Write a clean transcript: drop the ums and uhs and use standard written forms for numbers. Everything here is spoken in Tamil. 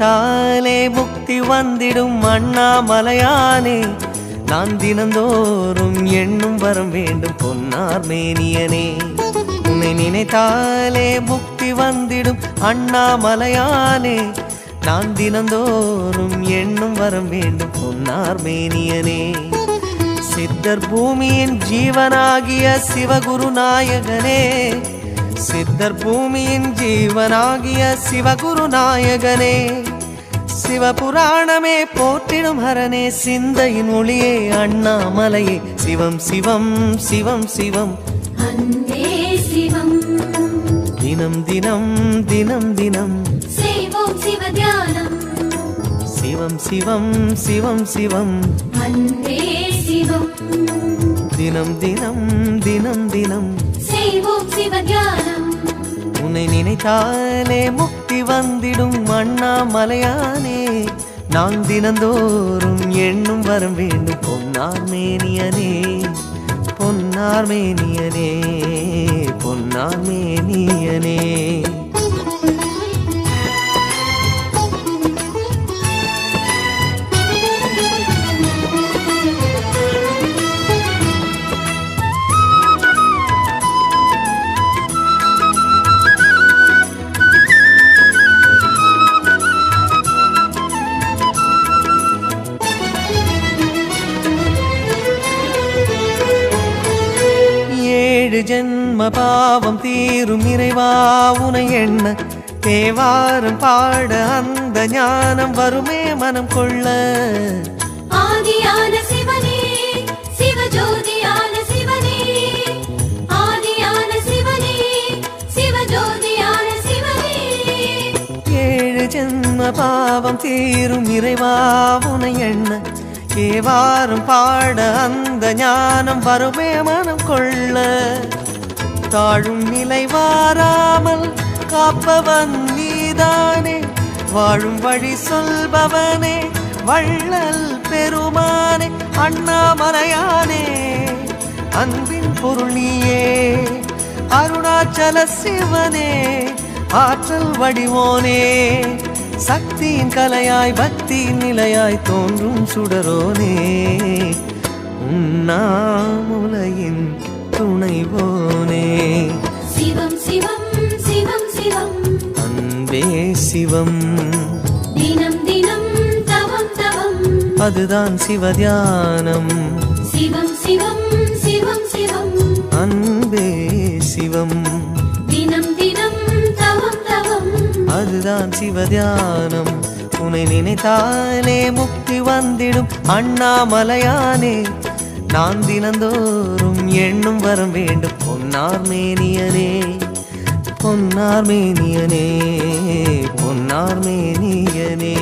நினைத்தாலே முக்தி வந்திடும் அண்ணாமலையானே, நான் தினந்தோறும் எண்ணும் வரம் வேண்டும் பொன்னார் மேனியனே. உன்னை நினைத்தாலே முக்தி வந்திடும் அண்ணாமலையானே, நான் தினந்தோறும் எண்ணும் வரம் வேண்டும் பொன்னார் மேனியனே. சித்தர் பூமியின் ஜீவனாகிய சிவகுரு நாயகனே, சித்தர் பூமியின் ஜீவனாகிய சிவகுரு நாயகனே, சிவபுராணமே போற்றிடும் ஹரனே, சிந்தையின் ஒளியே அண்ணாமலையே, சிவம் சிவம் சிவம் சிவம் அன்பே சிவம். தினம் தினம் தினம் தினம் செய்வோம் சிவ தியானம். சிவம் சிவம் சிவம் சிவம் அன்பே சிவம். தினம் தினம் தினம் தினம் செய்வோம் சிவ தியானம். உன்னை நினைத்தாலே முக்தி வந்திடும் அண்ணாமலையானே, நான் தினந்தோறும் எண்ணும் வரம் வேண்டும் பொன்னார் மேனியனே, பொன்னார் மேனியனே, பொன்னார் மேனியனே. ஜென்ம பாவம் தீரும் இறைவா உனை எண்ண, தேவாரம் பாட அந்த ஞானம் வருமே மனம் கொள்ள. ஆதியான சிவனே சிவஜோதியான சிவனே, ஆதியான சிவனே சிவஜோதியான சிவனே. 7 ஜென்ம பாவம் தீரும் இறைவா உனை எண்ண, தேவாரம் பாட அந்த ஞானம் வருமே மனம் கொள்ள. தாழும் நிலை வாராமல் காப்பவன் நீதானே, வாழும் வழி சொல்பவனே வள்ளல் பெருமானே, அண்ணாமலையானே அன்பின் பொருள் நீயே, அருணாச்சல சிவனே ஆற்றல் வடிவோனே, சக்தியின் கலையாய் பக்தியின் நிலையாய் தோன்றும் சுடரோனே, உண்ணாமுலையின் துணைவோனே. சிவம் சிவம் சிவம் சிவம் அன்பே சிவம். தினம் தினம் தவம் தவம் அதுதான் சிவதியானம். சிவம் சிவம் சிவம் சிவம் அன்பே சிவம். தினம் தினம் தவம் தவம் அதுதான் சிவதியானம். உன்னை நினைத்தாலே முக்தி வந்திடும் அண்ணாமலையானே, நான் தினந்தோறும் எண்ணும் வரம் வேண்டும் பொன்னார் மேனியனே, பொன்னார் மேனியனே, பொன்னார் மேனியனே.